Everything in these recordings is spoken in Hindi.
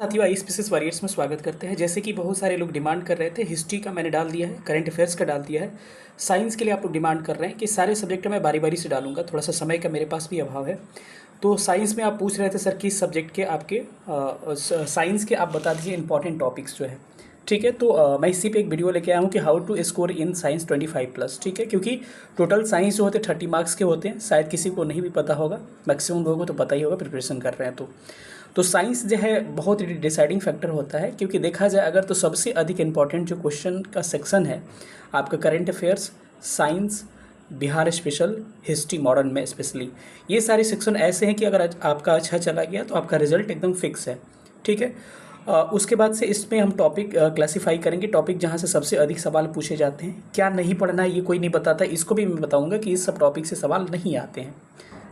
साथियों आई स्पीसीज वॉरियर्स में स्वागत करते हैं। जैसे कि बहुत सारे लोग डिमांड कर रहे थे, हिस्ट्री का मैंने डाल दिया है, करंट अफेयर्स का डाल दिया है। साइंस के लिए आप लोग डिमांड कर रहे हैं कि सारे सब्जेक्ट मैं बारी बारी से डालूंगा, थोड़ा सा समय का मेरे पास भी अभाव है। तो साइंस में आप पूछ रहे थे सर किस सब्जेक्ट के आपके साइंस के आप बता दीजिए इंपॉर्टेंट टॉपिक्स जो है। ठीक है, तो मैं इसी पे एक वीडियो लेके आया हूँ कि how to score in science 25+। ठीक है, क्योंकि टोटल साइंस जो होते हैं 30 मार्क्स के होते हैं, शायद किसी को नहीं भी पता होगा, मैक्सिमम लोगों को तो पता ही होगा, प्रिपरेशन कर रहे हैं तो साइंस जो है बहुत ही डिसाइडिंग फैक्टर होता है। क्योंकि देखा जाए अगर तो सबसे अधिक इम्पॉर्टेंट जो क्वेश्चन का सेक्शन है आपका current affairs, science, Bihar special, history modern में स्पेशली, ये सारे सेक्शन ऐसे हैं कि अगर आपका अच्छा चला गया तो आपका रिजल्ट एकदम फिक्स है। ठीक है, उसके बाद से इसमें हम टॉपिक क्लासीफाई करेंगे, टॉपिक जहाँ से सबसे अधिक सवाल पूछे जाते हैं। क्या नहीं पढ़ना है ये कोई नहीं बताता, इसको भी मैं बताऊँगा कि इस सब टॉपिक से सवाल नहीं आते हैं।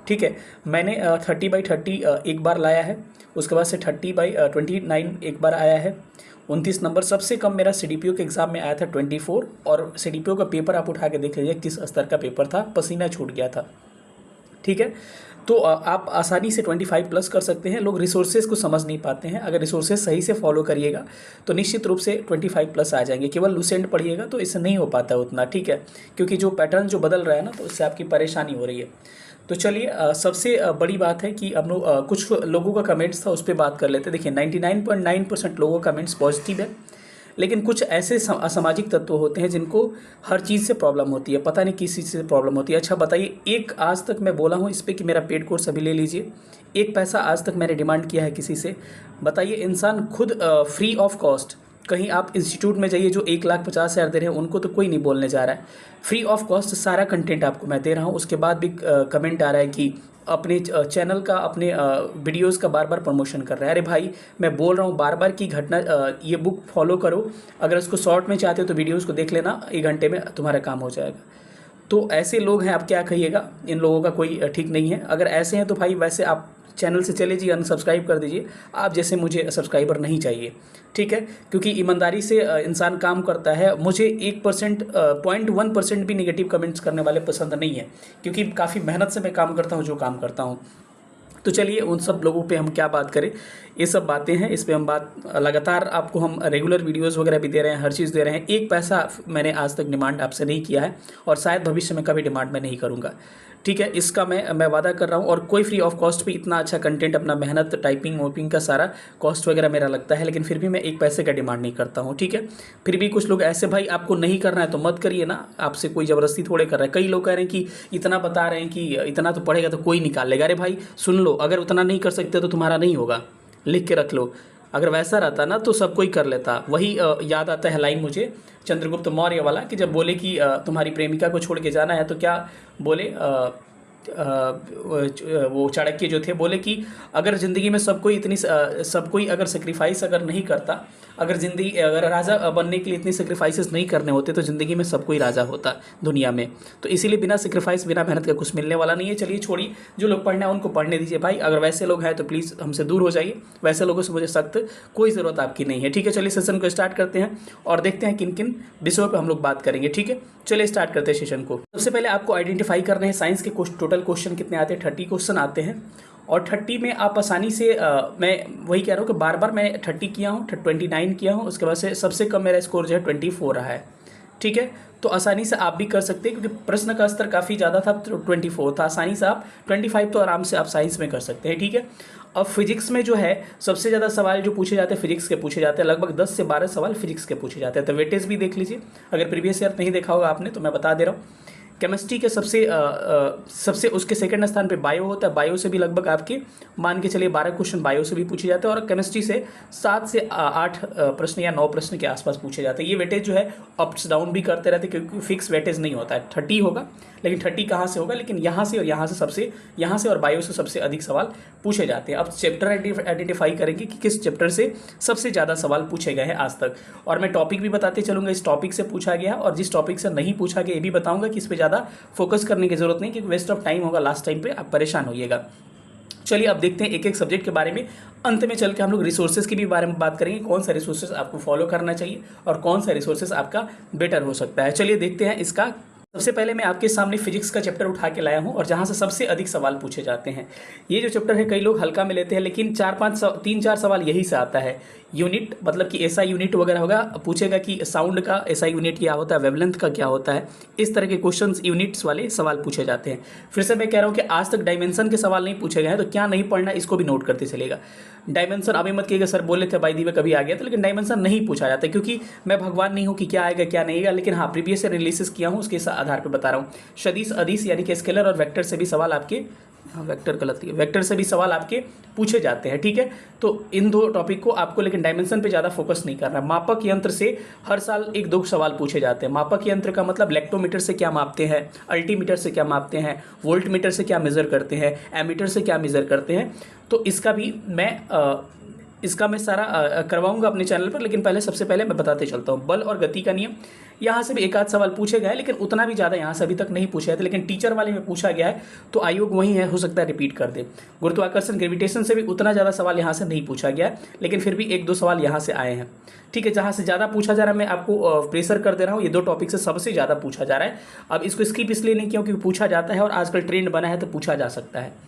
ठीक है, मैंने 30/30 एक बार लाया है, उसके बाद से 30/29 एक बार आया है। 29 नंबर सबसे कम मेरा CDPO के एग्ज़ाम में आया था 24, और CDPO का पेपर आप उठा के देख लीजिए किस स्तर का पेपर था, पसीना छूट गया था। ठीक है, तो आप आसानी से 25+ कर सकते हैं। लोग रिसोर्सेज को समझ नहीं पाते हैं, अगर रिसोर्सेज सही से फॉलो करिएगा तो निश्चित रूप से 25+ आ जाएंगे। केवल लूसेंट पढ़िएगा तो इससे नहीं हो पाता है उतना। ठीक है, क्योंकि जो पैटर्न जो बदल रहा है ना, तो उससे आपकी परेशानी हो रही है। तो चलिए सबसे बड़ी बात है कि हम लोग कुछ लोगों का कमेंट्स था उस पर बात कर लेते हैं। देखिए 99.9% लोगों का कमेंट्स पॉजिटिव है, लेकिन कुछ ऐसे असामाजिक तत्व होते हैं जिनको हर चीज़ से प्रॉब्लम होती है, पता नहीं किस चीज़ से प्रॉब्लम होती है। अच्छा बताइए, एक आज तक मैं बोला हूँ इस पर कि मेरा पेड कोर्स अभी ले लीजिए, एक पैसा आज तक मैंने डिमांड किया है किसी से? बताइए, इंसान खुद फ्री ऑफ कॉस्ट, कहीं आप इंस्टीट्यूट में जाइए जो 1,50,000 दे रहे हैं उनको तो कोई नहीं बोलने जा रहा है। फ्री ऑफ कॉस्ट सारा कंटेंट आपको मैं दे रहा हूँ, उसके बाद भी कमेंट आ रहा है कि अपने चैनल का, अपने वीडियोस का बार बार प्रमोशन कर रहा है। अरे भाई, मैं बोल रहा हूँ बार बार कि घटना ये बुक फॉलो करो, अगर इसको शॉर्ट में चाहते हो तो वीडियोस को देख लेना, 1 घंटे में तुम्हारा काम हो जाएगा। तो ऐसे लोग हैं, आप क्या कहिएगा, इन लोगों का कोई ठीक नहीं है। अगर ऐसे हैं तो भाई वैसे आप चैनल से चले जाइए, अनसब्सक्राइब कर दीजिए, आप जैसे मुझे सब्सक्राइबर नहीं चाहिए। ठीक है, क्योंकि ईमानदारी से इंसान काम करता है। मुझे 1% 0.1% भी निगेटिव कमेंट्स करने वाले पसंद नहीं है, क्योंकि काफ़ी मेहनत से मैं काम करता हूँ जो काम करता हूँ। तो चलिए उन सब लोगों पे हम क्या बात करें, ये सब बातें हैं, इस पे हम बात लगातार आपको हम रेगुलर वीडियोस वगैरह भी दे रहे हैं, हर चीज़ दे रहे हैं। एक पैसा मैंने आज तक डिमांड आपसे नहीं किया है और शायद भविष्य में कभी डिमांड मैं नहीं करूँगा। ठीक है, इसका मैं वादा कर रहा हूँ। और कोई फ्री ऑफ कॉस्ट पे इतना अच्छा कंटेंट, अपना मेहनत, टाइपिंग वोपिंग का सारा कॉस्ट वगैरह मेरा लगता है, लेकिन फिर भी मैं एक पैसे का डिमांड नहीं करता हूँ। ठीक है, फिर भी कुछ लोग ऐसे, भाई आपको नहीं करना है तो मत करिए ना, आपसे कोई ज़बरदस्ती थोड़े कर रहा है। कई लोग कह रहे हैं कि इतना बता रहे हैं कि इतना तो पढ़ेगा तो कोई निकाल लेगा। अरे भाई सुन लो, अगर उतना नहीं कर सकते तो तुम्हारा नहीं होगा, लिख के रख लो। अगर वैसा रहता ना तो सब कोई कर लेता। वही याद आता है लाइन मुझे चंद्रगुप्त मौर्य वाला, कि जब बोले कि तुम्हारी प्रेमिका को छोड़ के जाना है तो क्या बोले, वो चाणक्य जो थे, बोले कि अगर ज़िंदगी में सब कोई अगर सेक्रीफाइस अगर नहीं करता, अगर राजा बनने के लिए इतनी सेक्रीफाइसेस नहीं करने होते तो ज़िंदगी में सब कोई राजा होता दुनिया में। तो इसीलिए बिना सेक्रीफाइस, बिना मेहनत का कुछ मिलने वाला नहीं है। चलिए छोड़िए, जो लोग पढ़ना है उनको पढ़ने दीजिए भाई। अगर वैसे लोग हैं तो प्लीज़ हमसे दूर हो जाइए, वैसे लोगों से मुझे सख्त कोई ज़रूरत आपकी नहीं है। ठीक है, चलिए सेशन को स्टार्ट करते हैं और देखते हैं किन किन विषयों पर हम लोग बात करेंगे। ठीक है, चलिए स्टार्ट करते हैं सेशन को। सबसे पहले आपको आइडेंटिफाई करने हैं साइंस के टोटल क्वेश्चन कितने आते हैं। 30 क्वेश्चन आते हैं, और 30 में आप आसानी से मैं वही कह रहा हूँ कि बार बार मैं 30 किया हूँ, 29 किया हूँ, उसके बाद से सबसे कम मेरा स्कोर जो है 24 रहा है। ठीक है, तो आसानी से आप भी कर सकते हैं, क्योंकि प्रश्न का स्तर काफ़ी ज़्यादा था, तो 24 था। आसानी से आप 25 तो आराम से आप साइंस में कर सकते हैं। ठीक है, अब फिजिक्स में जो है सबसे ज़्यादा सवाल जो पूछे जाते हैं फिजिक्स के पूछे जाते हैं, लगभग 10 से 12 सवाल फिजिक्स के पूछे जाते हैं। तो वेटेज भी देख लीजिए, अगर प्रीवियस ईयर नहीं देखा होगा आपने तो मैं बता दे रहा हूँ। केमिस्ट्री के सबसे उसके सेकंड स्थान पे बायो होता है। बायो से भी लगभग आपके मान के चलिए 12 क्वेश्चन बायो से भी पूछे जाते हैं, और केमिस्ट्री से 7 से 8 प्रश्न या 9 प्रश्न के आसपास पूछे जाते हैं। ये वेटेज जो है अप्स डाउन भी करते रहते हैं, क्योंकि फिक्स वेटेज नहीं होता है। 30 होगा, लेकिन 30 कहाँ से होगा, लेकिन यहाँ से और यहाँ से और बायो से सबसे अधिक सवाल पूछे जाते हैं। अब चैप्टर आइडेंटिफाई करेंगे कि किस चैप्टर से सबसे ज़्यादा सवाल पूछे गए हैं आज तक, और मैं टॉपिक भी बताते चलूँगा इस टॉपिक से पूछा गया है, और जिस टॉपिक से नहीं पूछा गया ये भी बताऊँगा कि इस पर ज़्यादा फोकस करने की जरूरत नहीं, क्योंकि वेस्ट ऑफ टाइम होगा लास्ट टाइम पे, आप परेशान होइएगा। चलिए अब देखते हैं एक एक सब्जेक्ट के बारे में। अंत में चल के हम लोग रिसोर्सेज की भी बारे में बात करेंगे, कौन सा रिसोर्सेज आपको फॉलो करना चाहिए और कौन सा रिसोर्सेज आपका बेटर हो सकता है। चलिए देखते हैं इसका सबसे पहले मैं आपके सामने फिजिक्स का चैप्टर उठा के लाया हूँ और जहाँ से सबसे अधिक सवाल पूछे जाते हैं। ये जो चैप्टर है कई लोग हल्का में लेते हैं, लेकिन 3-4 सवाल यही से आता है। यूनिट मतलब कि एसआई यूनिट वगैरह होगा, पूछेगा कि साउंड का एसआई यूनिट क्या होता है, वेवलेंथ का क्या होता है। इस तरह के क्वेश्चंस यूनिट्स वाले सवाल पूछे जाते हैं। फिर से मैं कह रहा हूँ कि आज तक डायमेंशन के सवाल नहीं पूछे गए हैं, तो क्या नहीं पढ़ना इसको भी नोट करते चलेगा। डायमेंशन अभी मत कहिएगा सर बोले थे बाई दी में कभी आ गया था, लेकिन डायमेंशन नहीं पूछा जाता क्योंकि मैं भगवान नहीं हूँ कि क्या आएगा क्या नहीं आएगा, लेकिन हाँ प्रीवियस एनालिसिस किया हूँ, उसके आधार पर बता रहा हूँ। सदिश अदिश यानी कि स्केलर और वेक्टर से भी सवाल आपके, हाँ वेक्टर गलती है, वेक्टर से भी सवाल आपके पूछे जाते हैं। ठीक है, तो इन दो टॉपिक को आपको लेकिन डायमेंशन पे ज़्यादा फोकस नहीं करना। मापक यंत्र से हर साल 1-2 सवाल पूछे जाते हैं। मापक यंत्र का मतलब लेक्टोमीटर से क्या मापते हैं, अल्टीमीटर से क्या मापते हैं, वोल्टमीटर से क्या मेज़र करते हैं, एमीटर से क्या मेज़र करते हैं। तो इसका मैं सारा करवाऊंगा अपने चैनल पर, लेकिन सबसे पहले मैं बताते चलता हूँ। बल और गति का नियम, यहाँ से भी 1-8 सवाल पूछे गए, लेकिन उतना भी ज़्यादा यहाँ से अभी तक नहीं पूछे थे, लेकिन टीचर वाले में पूछा गया है तो आयोग वही है, हो सकता है रिपीट कर दे। गुरुत्वाकर्षण ग्रेविटेशन से भी उतना ज़्यादा सवाल यहाँ से नहीं पूछा गया है, लेकिन फिर भी 1-2 सवाल यहाँ से आए हैं। ठीक है, जहाँ से ज़्यादा पूछा जा रहा है मैं आपको प्रेशर कर दे रहा हूँ, ये 2 टॉपिक से सबसे ज़्यादा पूछा जा रहा है। अब इसको स्किप इसलिए नहीं किया क्योंकि पूछा जाता है और आजकल ट्रेंड बना है तो पूछा जा सकता है।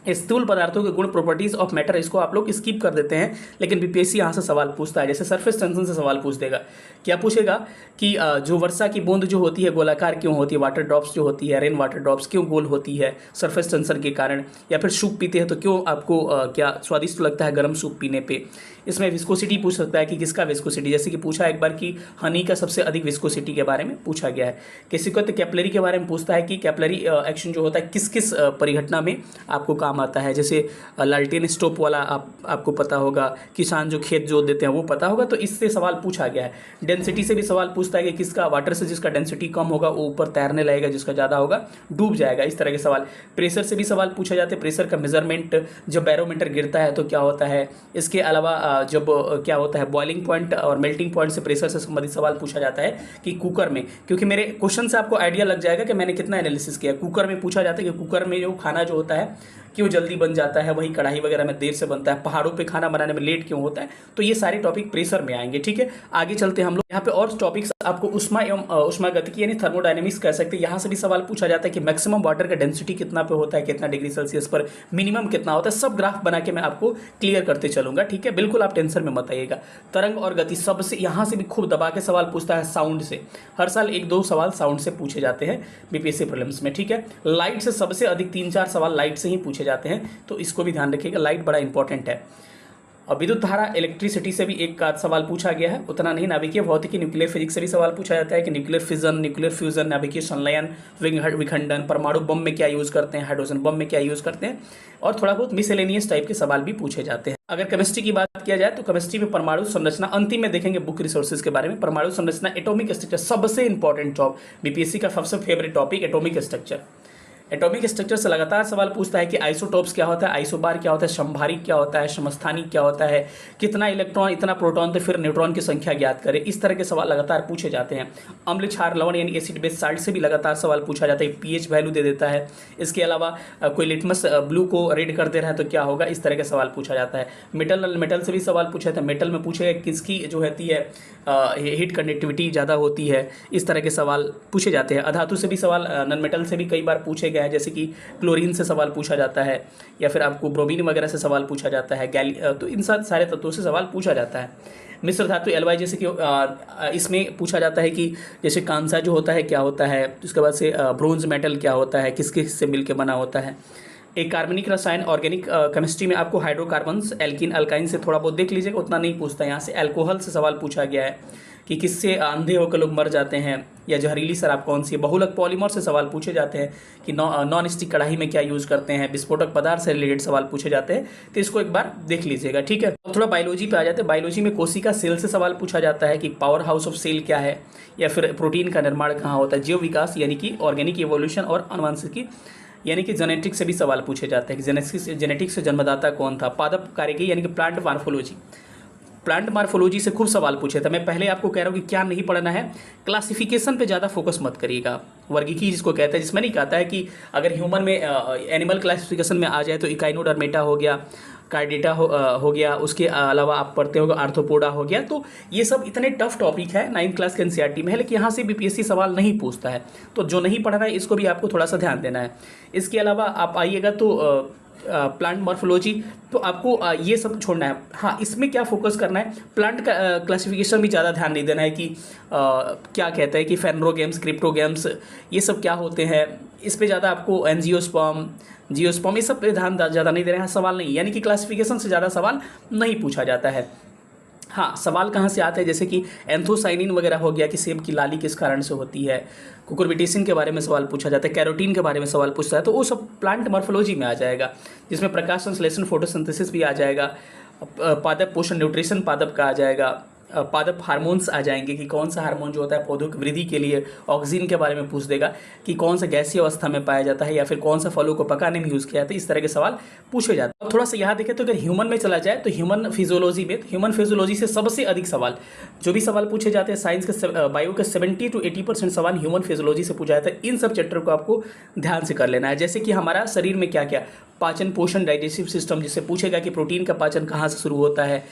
स्थूल पदार्थों के गुण, प्रॉपर्टीज ऑफ मैटर, इसको आप लोग स्किप कर देते हैं, लेकिन बीपीएससी यहाँ से सवाल पूछता है। जैसे सरफेस टेंशन से सवाल पूछ देगा, क्या पूछेगा कि जो वर्षा की बूंद जो होती है गोलाकार क्यों होती है, वाटर ड्रॉप्स जो होती है, रेन वाटर ड्रॉप्स क्यों गोल होती है सरफेस टेंशन के कारण, या फिर सूप पीते हैं तो क्यों आपको क्या स्वादिष्ट लगता है गर्म सूप पीने पे। इसमें विस्कोसिटी पूछ सकता है कि किसका विस्कोसिटी, जैसे कि पूछा एक बार कि हनी का सबसे अधिक विस्कोसिटी के बारे में पूछा गया है। किसी को तो कैपलरी के बारे में पूछता है कि कैपलरी एक्शन जो होता है किस किस परिघटना में आपको काम आता है। जैसे लालटेन स्टोप वाला आपको पता होगा, किसान जो खेत जोत देते हैं वो पता होगा, तो इससे सवाल पूछा गया है। डेंसिटी से भी सवाल पूछता है कि किसका, वाटर से जिसका डेंसिटी कम होगा वो ऊपर तैरने लगेगा, जिसका ज़्यादा होगा डूब जाएगा। इस तरह के सवाल। प्रेशर से भी सवाल पूछा जाता है, प्रेशर का मेजरमेंट जब बैरोमीटर गिरता है तो क्या होता है। इसके अलावा जब क्या होता है बॉइलिंग पॉइंट और मेल्टिंग पॉइंट से प्रेशर से संबंधित सवाल पूछा जाता है कि कुकर में, क्योंकि मेरे क्वेश्चन से आपको आइडिया लग जाएगा कि मैंने कितना एनालिसिस किया। कुकर में पूछा जाता है कि कुकर में जो खाना जो होता है क्यों जल्दी बन जाता है, वही कढ़ाई वगैरह में देर से बनता है, पहाड़ों पे खाना बनाने में लेट क्यों होता है। तो ये सारे टॉपिक प्रेशर में आएंगे। ठीक है, आगे चलते हैं हम लोग। यहाँ पे और टॉपिक्स आपको उष्मा एवं उष्मागतिकी यानी थर्मोडायनेमिक्स कह सकते हैं। यहाँ से भी सवाल पूछा जाता है कि मैक्सिमम वाटर का डेंसिटी कितना पे होता है, कितना डिग्री सेल्सियस पर, मिनिमम कितना होता है। सब ग्राफ बना के मैं आपको क्लियर करते चलूंगा। ठीक है, बिल्कुल आप टेंशन में मत आइएगा। तरंग और गति सबसे यहाँ से भी खूब दबा के सवाल पूछता है साउंड से। हर साल 1-2 सवाल साउंड से पूछे जाते हैं बीपीएससी प्रीलिम्स में। ठीक है, लाइट से सबसे अधिक 3-4 सवाल लाइट से ही पूछे जाते हैं, तो इसको भी ध्यान रखिएगा, लाइट बड़ा इंपॉर्टेंट है। और विद्युत धारा इलेक्ट्रिसिटी से भी एक आध सवाल पूछा गया है, उतना नहीं। नाभिकीय भौतिकी न्यूक्लियर फिजिक्स से भी सवाल पूछा जाता है कि न्यूक्लियर फिजन, न्यूक्लियर फ्यूजन, नाभिकीय संलयन, विखंडन, परमाणु बम में क्या यूज़ करते हैं, हाइड्रोजन बम में क्या यूज़ करते हैं, और थोड़ा बहुत मिसलेनियस टाइप के सवाल भी पूछे जाते हैं। अगर केमिस्ट्री की बात किया जाए तो केमिस्ट्री में परमाणु संरचना, अंतिम में देखेंगे बुक रिसोर्सेज के बारे में। परमाणु संरचना, एटॉमिक स्ट्रक्चर सबसे इंपॉर्टेंट टॉप, बीपीएससी का सबसे favourite topic atomic structure. Atomic structure से लगातार सवाल पूछता है कि आइसोटोप्स क्या होता है, आइसोबार क्या होता है, समभारिक क्या होता है, समस्थानिक क्या होता है, कितना इलेक्ट्रॉन इतना प्रोटॉन तो फिर न्यूट्रॉन की संख्या ज्ञात करें। इस तरह के सवाल लगातार पूछे जाते हैं। अम्ल क्षार लवण यानी एसिड बेस साल्ट से भी लगातार सवाल पूछा जाता है, पीएच वैल्यू दे देता है। इसके अलावा कोई लिटमस ब्लू को रेड कर दे रहा है तो क्या होगा, इस तरह के सवाल पूछा जाता है। मेटल से भी सवाल पूछा जाता है, मेटल में पूछेगा किसकी जो रहती है हीट कंडक्टिविटी ज़्यादा होती है, इस तरह के सवाल पूछे जाते हैं। अधातु से भी सवाल, नॉन मेटल से भी कई बार पूछे गए हैं, जैसे कि क्लोरीन से सवाल पूछा जाता है, या फिर आपको ब्रोमीन वगैरह से सवाल पूछा जाता है, तो इन सारे तत्वों से सवाल पूछा जाता है। मिश्र धातु एलवाई, जैसे कि इसमें पूछा जाता है कि जैसे कांसा जो होता है क्या होता है, उसके बाद से ब्रोंज मेटल क्या होता है, किस किस से मिलकर बना होता है। एक कार्बनिक रसायन, ऑर्गेनिक केमिस्ट्री में आपको हाइड्रोकार्बन्स, एल्किन, अल्काइन से थोड़ा बहुत देख लीजिएगा, उतना नहीं पूछता। यहाँ से अल्कोहल से सवाल पूछा गया है कि किससे अंधे होकर लोग मर जाते हैं, या जहरीली शराब कौन सी है। बहुलक पॉलीमर से सवाल पूछे जाते हैं कि नॉन स्टिक कढ़ाई में क्या यूज़ करते हैं। विस्फोटक पदार्थ से रिलेटेड सवाल पूछे जाते हैं, तो इसको एक बार देख लीजिएगा। ठीक है, थोड़ा बायोलॉजी पे आ जाते हैं। बायोलॉजी में कोशिका सेल से सवाल पूछा जाता है कि पावर हाउस ऑफ सेल क्या है, या फिर प्रोटीन का निर्माण कहाँ होता है। जीव विकास यानी कि ऑर्गेनिक इवोल्यूशन, और आनुवंशिकी यानी कि जेनेटिक्स से भी सवाल पूछे जाते हैं कि जेनेटिक्स से जन्मदाता कौन था। पादप कार्यकी यानी कि प्लांट मार्फोलॉजी, प्लांट मार्फोलॉजी से खूब सवाल पूछे थे। मैं पहले आपको कह रहा हूँ कि क्या नहीं पढ़ना है, क्लासिफिकेशन पे ज़्यादा फोकस मत करिएगा। वर्गीकी जिसको कहते हैं, जिसमें नहीं कहता है कि अगर ह्यूमन में एनिमल क्लासिफिकेशन में आ जाए तो इकाइनोडर्मेटा हो गया, कार्डेटा हो गया, उसके अलावा आप पढ़ते हो आर्थ्रोपोडा हो गया। तो ये सब इतने टफ टॉपिक है 9th क्लास के एनसीईआरटी में है, लेकिन यहाँ से बीपीएससी सवाल नहीं पूछता है। तो जो नहीं पढ़ रहा है इसको भी आपको थोड़ा सा ध्यान देना है। इसके अलावा आप आइएगा तो प्लांट मॉर्फोलॉजी, तो आपको ये सब छोड़ना है। हाँ, इसमें क्या फोकस करना है, प्लांट का क्लासिफिकेशन भी ज़्यादा ध्यान नहीं देना है कि क्या कहते हैं कि फेनरोगेम्स, क्रिप्टोगेम्स ये सब क्या होते हैं, इस पे ज़्यादा आपको एंजियोस्पर्म, जियोस्पर्म ये सब पे ध्यान ज़्यादा नहीं देना है। सवाल नहीं, यानी कि क्लासिफिकेशन से ज़्यादा सवाल नहीं पूछा जाता है। हाँ, सवाल कहाँ से आते हैं, जैसे कि एंथोसाइनिन वगैरह हो गया कि सेब की लाली किस कारण से होती है, कुकुरबिटेसिन के बारे में सवाल पूछा जाता है, कैरोटीन के बारे में सवाल पूछता है, तो वो सब प्लांट मॉर्फोलॉजी में आ जाएगा, जिसमें प्रकाश संश्लेषण, फोटोसिंथेसिस भी आ जाएगा, पादप पोषण, न्यूट्रिशन पादप का आ जाएगा, पादप हार्मोन्स आ जाएंगे कि कौन सा हार्मोन जो होता है पौधों की वृद्धि के लिए, ऑक्सीजन के बारे में पूछ देगा कि कौन सा गैसीय अवस्था में पाया जाता है या फिर कौन सा फलों को पकाने में यूज़ किया जाता है। इस तरह के सवाल पूछे जाते हैं। अब थोड़ा सा यहाँ देखें तो अगर ह्यूमन में चला जाए तो ह्यूमन फिजियोलॉजी में, ह्यूमन फिजियोलॉजी से सबसे अधिक सवाल जो भी सवाल पूछे जाते हैं साइंस के बायो के 70 to 80% सवाल ह्यूमन फिजियोलॉजी से पूछा जाता है। इन सब चैप्टर को आपको ध्यान से कर लेना है, जैसे कि हमारा शरीर में क्या क्या पाचन, पोषण, डाइजेस्टिव सिस्टम, जिससे पूछेगा कि प्रोटीन का पाचन कहाँ से शुरू होता है,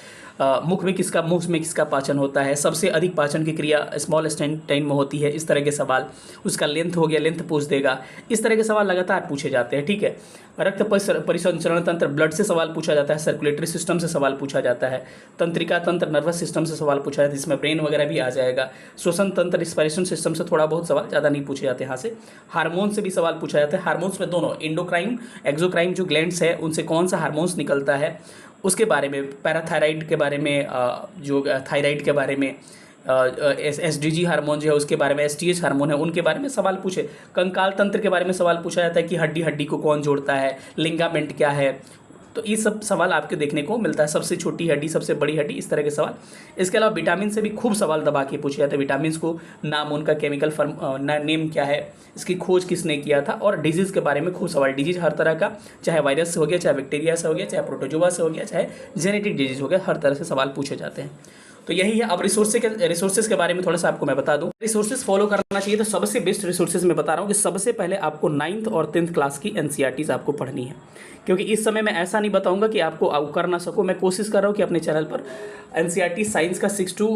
मुख में किसका पाचन होता है, सबसे अधिक पाचन की क्रिया स्मॉल इंटेस्टाइन में होती है, इस तरह के सवाल। उसका लेंथ हो गया, लेंथ पूछ देगा। इस तरह के सवाल लगातार पूछे जाते हैं, ठीक है। रक्त परिसंचरण तंत्र, ब्लड से सवाल पूछा जाता है, सर्कुलेटरी सिस्टम से सवाल पूछा जाता है, तंत्रिका तंत्र, नर्वस सिस्टम से सवाल पूछा जाता है, इसमें ब्रेन वगैरह भी आ जाएगा। श्वसन तंत्र, रिस्पिरेशन सिस्टम से थोड़ा बहुत सवाल, ज़्यादा नहीं पूछे जाते यहाँ से। हार्मोन से भी सवाल पूछा जाता है। हार्मोन्स में दोनों एंडोक्राइन, एक्सोक्राइन जो ग्लैंड्स है उनसे कौन सा हार्मोन्स निकलता है उसके बारे में, पैराथायराइड के बारे में, जो थायराइड के बारे में, एसडीजी हार्मोन जो है उसके बारे में, एसटीएच हार्मोन है उनके बारे में सवाल पूछे। कंकाल तंत्र के बारे में सवाल पूछा जाता है कि हड्डी हड्डी को कौन जोड़ता है, लिंगामेंट क्या है, तो ये सब सवाल आपके देखने को मिलता है। सबसे छोटी हड्डी, सबसे बड़ी हड्डी, इस तरह के सवाल। इसके अलावा विटामिन से भी खूब सवाल दबा के पूछे जाते हैं। विटामिन को नाम, उनका केमिकल फॉर्म नेम क्या है, इसकी खोज किसने किया था, और डिजीज़ के बारे में खूब सवाल। डिजीज हर तरह का, चाहे वायरस से हो गया, चाहे बैक्टीरिया से हो गया, चाहे प्रोटोजोआ से हो गया, चाहे जेनेटिक डिजीज हो गया, हर तरह से सवाल पूछे जाते हैं। तो यही है। अब रिसोर्सेज के बारे में थोड़ा सा आपको मैं बता दूं। रिसोर्सेज फॉलो करना चाहिए, तो सबसे बेस्ट रिसोर्सेज मैं बता रहा हूँ कि सबसे पहले आपको 9th और 10th क्लास की एनसीईआरटीज आपको पढ़नी है, क्योंकि इस समय मैं ऐसा नहीं बताऊंगा कि आपको कर ना सको। मैं कोशिश कर रहा हूँ कि अपने चैनल पर एनसीईआरटी साइंस का 6 to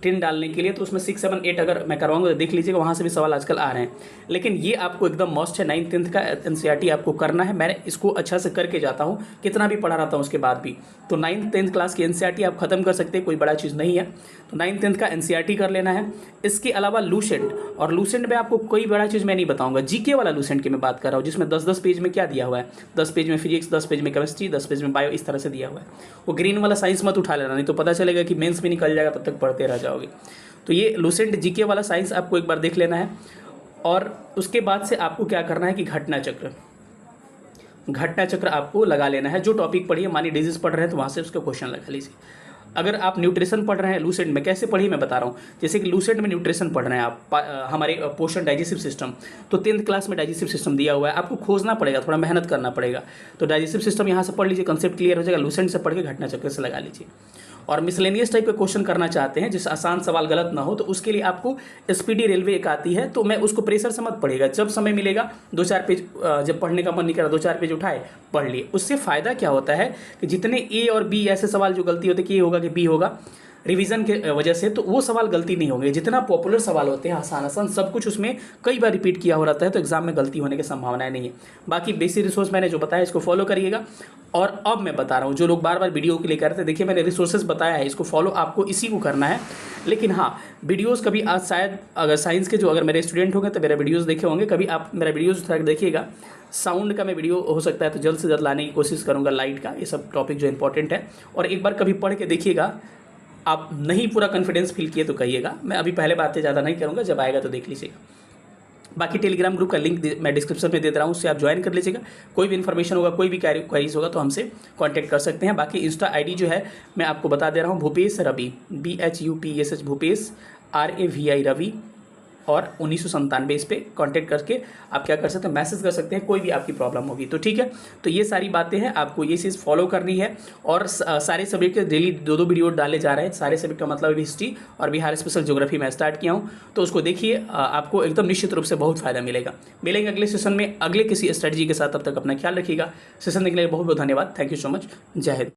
10 डालने के लिए, तो उसमें 6, 7, 8 अगर मैं करवाऊंगा तो देख लीजिएगा, वहाँ से भी सवाल आजकल आ रहे हैं। लेकिन ये आपको एकदम मस्ट है, 9th 10th का एनसीईआरटी आपको करना है। मैंने इसको अच्छा से करके जाता हूँ, कितना भी पढ़ा रहता हूँ उसके बाद भी। तो 9th 10th क्लास की एनसीईआरटी आप खत्म कर सकते हैं, कोई बड़ा चीज़ नहीं है। तो 9th 10th का एनसीईआरटी कर लेना है। इसके अलावा लूसेंट, और लूसेंट में आपको कोई बड़ा चीज़ मैं नहीं बताऊंगा। जीके वाला लूसेंट की मैं बात कर रहा हूँ, जिसमें 10-10 पेज में क्या दिया हुआ है, 10 पेज में फिजिक्स, 10 पेज में केमिस्ट्री, 10 पेज में बायो, इस तरह से दिया हुआ है। वो ग्रीन वाला साइंस मत उठा लेना, नहीं तो पता चलेगा कि मेंस में निकल जाएगा, तब तक पढ़ते रह जाओगे। तो ये लूसेंट जीके वाला साइंस आपको एक बार देख लेना है। और उसके बाद से आपको क्या करना है कि घटना चक्र आपको लगा लेना है। जो टॉपिक पढ़िए, मानिए डिजीज पढ़ रहे हैं तो वहाँ से उसका क्वेश्चन लगा लीजिए। अगर आप न्यूट्रिशन पढ़ रहे हैं लूसेंट में, कैसे पढ़िए मैं बता रहा हूँ। जैसे कि लूसेंट में न्यूट्रिशन पढ़ रहे हैं आप, हमारे पोषण, डाइजेस्टिव सिस्टम, तो 10th क्लास में डाइजेस्टिव सिस्टम दिया हुआ है, आपको खोजना पड़ेगा, थोड़ा मेहनत करना पड़ेगा। तो डाइजेस्टिव सिस्टम यहाँ से पढ़ लीजिए, कंसेप्ट क्लियर हो जाएगा। लूसेंट से पढ़ के घटना चक्र से लगा लीजिए। और मिसलेनियस टाइप का क्वेश्चन करना चाहते हैं, जिससे आसान सवाल गलत ना हो, तो उसके लिए आपको स्पीडी रेलवे एक आती है, तो मैं उसको प्रेशर से मत पढ़ेगा। जब समय मिलेगा 2-4 पेज, जब पढ़ने का मन नहीं करा 2-4 पेज उठाए पढ़ लिए। उससे फ़ायदा क्या होता है कि जितने ए और बी ऐसे सवाल जो गलती होते कि ये होगा कि बी होगा, रिवीजन के वजह से, तो वो सवाल गलती नहीं होंगे। जितना पॉपुलर सवाल होते हैं, आसान सब कुछ उसमें कई बार रिपीट किया हो रहता है, तो एग्जाम में गलती होने की संभावनाएं नहीं है। बाकी बेसिक रिसोर्स मैंने जो बताया इसको फॉलो करिएगा। और अब मैं बता रहा हूँ, जो लोग बार बार वीडियो के लिए करते हैं, देखिए मैंने रिसोर्सेज बताया है, इसको फॉलो आपको इसी को करना है। लेकिन हाँ, वीडियोज़ कभी आज शायद अगर साइंस के जो अगर मेरे स्टूडेंट होंगे तो मेरा वीडियोज़ देखे होंगे, कभी आप मेरा वीडियोज़ थोड़ा देखिएगा। साउंड का मैं वीडियो हो सकता है तो जल्द से जल्द लाने की कोशिश करूँगा, लाइट का, ये सब टॉपिक जो इंपॉर्टेंट है। और एक बार कभी पढ़ के देखिएगा, आप नहीं पूरा कॉन्फिडेंस फील किए तो कहिएगा। मैं अभी पहले बातें ज़्यादा नहीं करूँगा, जब आएगा तो देख लीजिएगा। बाकी टेलीग्राम ग्रुप का लिंक मैं डिस्क्रिप्शन में दे दे रहा हूँ, उससे आप ज्वाइन कर लीजिएगा। कोई भी इन्फॉर्मेशन होगा, कोई भी क्वारीज होगा तो हमसे कांटेक्ट कर सकते हैं। बाकी इंस्टा आईडी जो है मैं आपको बता दे रहा हूँ, भूपेश रवि, BHUPESH, भूपेश RAVI रवि। और 1997 इस पर कॉन्टैक्ट करके आप क्या कर सकते हैं, मैसेज कर सकते हैं, कोई भी आपकी प्रॉब्लम होगी तो ठीक है। तो ये सारी बातें हैं, आपको ये चीज़ फॉलो करनी है। और सारे सब्जेक्ट के डेली 2-2 वीडियो डाले जा रहे हैं। सारे सब्जेक्ट का मतलब हिस्ट्री और बिहार स्पेशल ज्योग्राफी मैं स्टार्ट किया हूँ, तो उसको देखिए, आपको एकदम निश्चित रूप से बहुत फायदा मिलेगा। मिलेंगे अगले सेशन में अगले किसी स्ट्रेटजी के साथ, तब तक अपना ख्याल रखिएगा। सेशन देखने के लिए बहुत बहुत धन्यवाद। Thank you so much. जय हिंद।